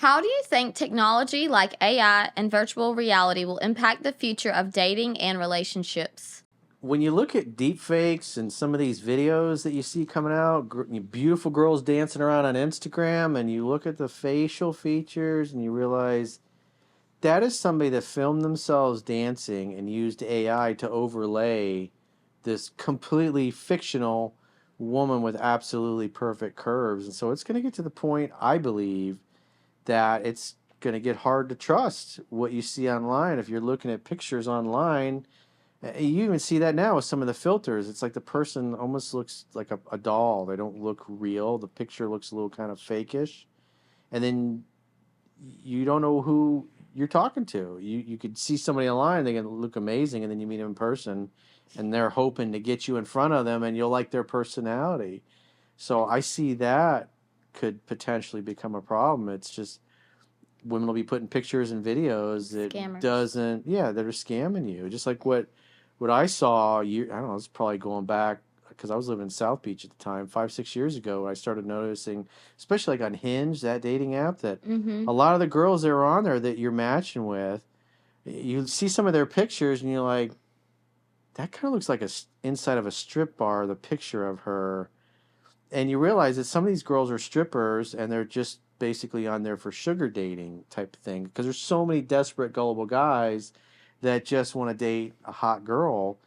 How do you think technology like AI and virtual reality will impact the future of dating and relationships? When you look at deepfakes and some of these videos that you see coming out, beautiful girls dancing around on Instagram, and you look at the facial features and you realize that is somebody that filmed themselves dancing and used AI to overlay this completely fictional woman with absolutely perfect curves. And so it's going to get to the point, I believe, that it's going to get hard to trust what you see online. If you're looking at pictures online, you even see that now with some of the filters. It's like the person almost looks like a doll. They don't look real. The picture looks a little kind of fakeish. And then you don't know who you're talking to. You could see somebody online, they can look amazing, and then you meet them in person, and they're hoping to get you in front of them, and you'll like their personality. So I see that could potentially become a problem. It's just women will be putting pictures and videos that Scammers. doesn't, yeah, that are scamming you. Just like what I saw, I don't know, it's probably going back because I was living in South Beach at the time, 5, 6 years ago. I started noticing, especially like on Hinge, that dating app, that Mm-hmm. a lot of the girls that are on there that you're matching with, you see some of their pictures and you're like, that kind of looks like inside of a strip bar, the picture of her. And you realize that some of these girls are strippers and they're just basically on there for sugar dating type of thing because there's so many desperate, gullible guys that just want to date a hot girl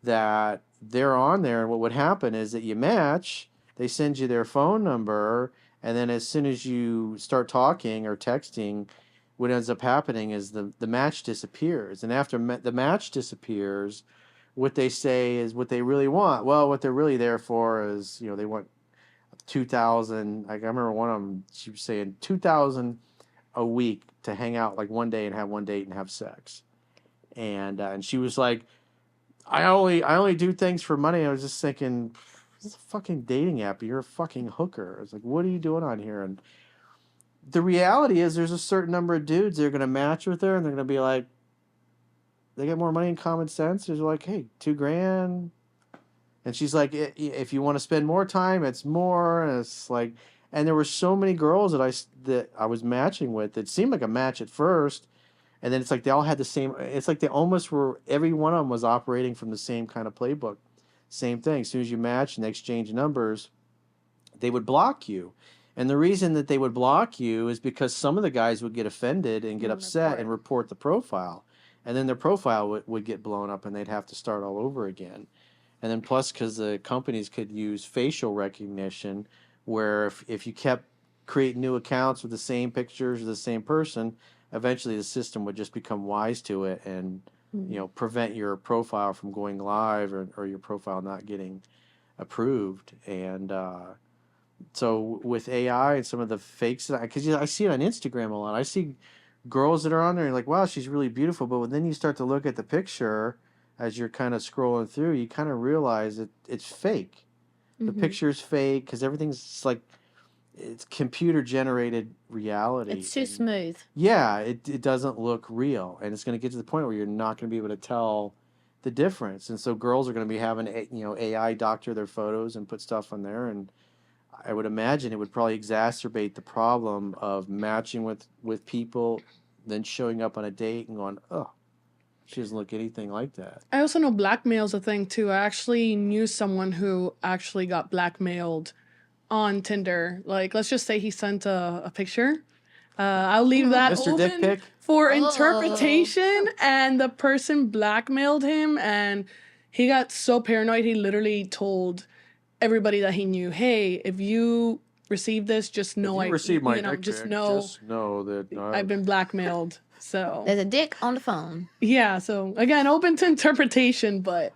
that they're on there. And what would happen is that you match, they send you their phone number, and then as soon as you start talking or texting, what ends up happening is the match disappears. And after the match disappears, what they say is what they really want. Well, what they're really there for is, they want 2,000. Like I remember one of them, she was saying 2,000 a week to hang out like one day and have one date and have sex. And she was like, I only do things for money. I was just thinking, this is a fucking dating app. You're a fucking hooker. It's like, what are you doing on here? And the reality is there's a certain number of dudes that are going to match with her and they're going to be like, they get more money and common sense. They're like, hey, $2,000. And she's like, if you want to spend more time, it's more. And it's like, and there were so many girls that I was matching with that seemed like a match at first. And then it's like they all had the same, it's like they almost were, every one of them was operating from the same kind of playbook. Same thing. As soon as you match and they exchange numbers, they would block you. And the reason that they would block you is because some of the guys would get offended and get upset and report the profile. And then their profile would get blown up and they'd have to start all over again. And then plus, because the companies could use facial recognition, where if you kept creating new accounts with the same pictures of the same person, eventually the system would just become wise to it and prevent your profile from going live or your profile not getting approved. And so with AI and some of the fakes, because I see it on Instagram a lot. I see girls that are on there and like, wow, she's really beautiful. But then you start to look at the picture as you're kind of scrolling through, you kind of realize that it's fake. The picture's fake because everything's like, it's computer generated reality. It's too smooth. Yeah, it doesn't look real. And it's going to get to the point where you're not going to be able to tell the difference. And so girls are going to be having, AI doctor their photos and put stuff on there. And I would imagine it would probably exacerbate the problem of matching with people, then showing up on a date and going, oh, she doesn't look anything like that. I also know blackmail's a thing too. I actually knew someone who actually got blackmailed on Tinder. Like, let's just say he sent a picture. I'll leave that Mr. Dick open Pic? for interpretation. And the person blackmailed him, and he got so paranoid he literally told everybody that he knew, "Hey, if you receive this, just know receive my dick just pic, know just know that I've been blackmailed." So There's a dick on the phone. yeah, so again, open to interpretation, but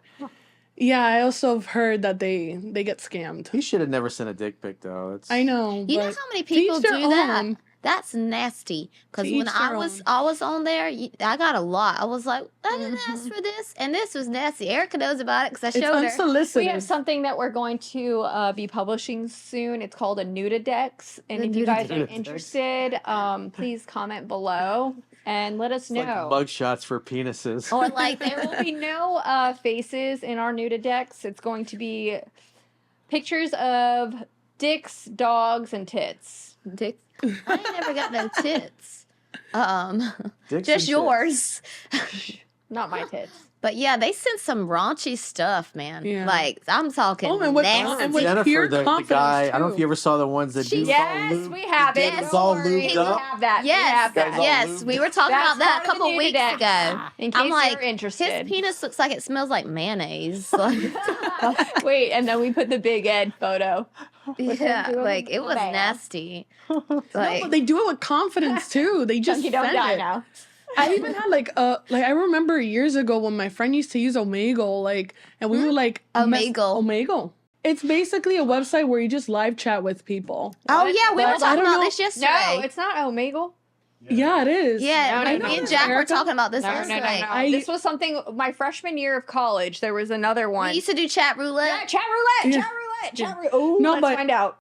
yeah, I also have heard that they get scammed. He should have never sent a dick pic though. I know. You know but how many to each people their do that? own. That's nasty. Because To when each I their was own. I was on there, I got a lot. I was like, I didn't ask for this, and this was nasty. Erica knows about it because I It's showed her. unsolicited. We have something that we're going to be publishing soon. It's called a Nudidex. And if you guys are Nudidex. interested, please comment below and let us It's like know. mugshots for penises. Or like There will be no faces in our Nudidex. It's going to be pictures of dicks, dogs, and tits. dicks. I ain't never got no tits. Dicks Just and tits. yours. Not my tits. But yeah, they sent some raunchy stuff, man. Yeah. Like I'm talking Oh, and with- nasty. and with Jennifer, pure the confidence, guy. I don't know if too. you ever saw the ones that do. Yes, we have it. It's Don't all worry. lubed We up. have that. We Yes, have that. all yes, lubed. we were talking That's about that part a of the couple new weeks deck. ago. In case I'm like, you're interested. his penis looks like it smells like mayonnaise. Like, Wait, and then we put the Big Ed photo. yeah, doing like it was bad. nasty. No, Like, but they do it with confidence too. They just You don't send die it. now. I even had like I remember years ago when my friend used to use Omegle, like, and we would like Omegle. Omegle. It's basically a website where you just live chat with people. oh yeah, we were But I talking don't about know- this yesterday. No, it's not Omegle. Yeah, it is. yeah, No, me no, and no. Jack were Erica? talking about this No, last night. I- This was something my freshman year of college. There was another one. We used to do chat roulette. Yeah, chat roulette. Yeah. Chat roulette. Chat roulette. Oh, No, let's but- find out.